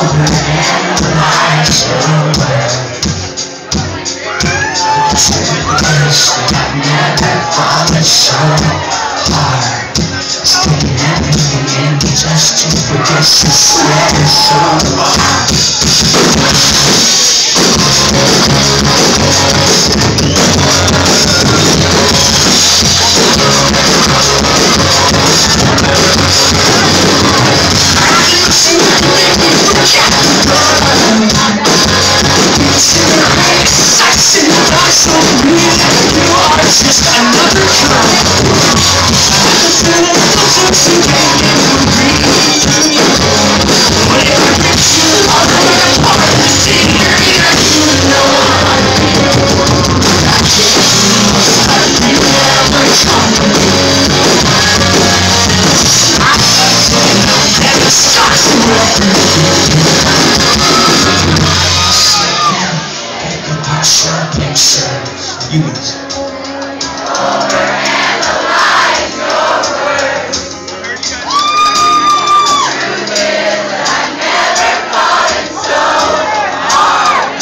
overanalyze your words. I've never fallen so hard, sticking everything in me just to forget you swear so hard. You are just another clown. Humans. Overanalyze your words. Truth is that I've never fallen so hard.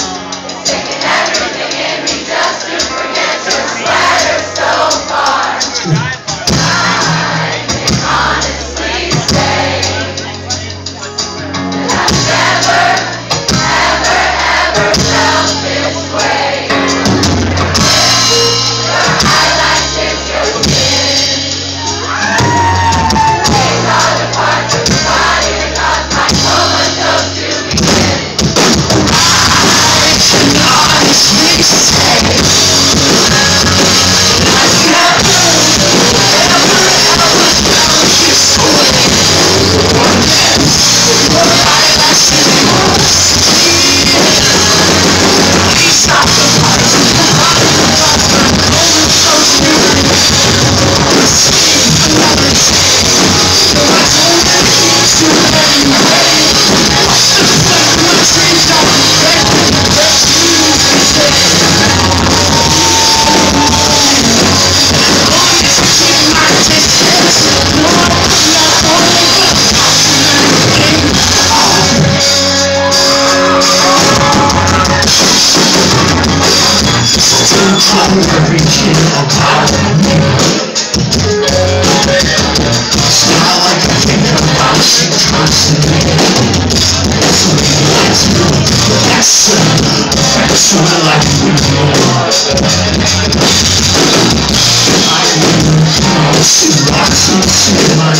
It's taken everything in me just to forget your sweater so far. I can honestly say that I've never felt this way. Every kid about me. It's not like I think about you constantly. That's what you like to do. That's what I like to do. I really want to rock into my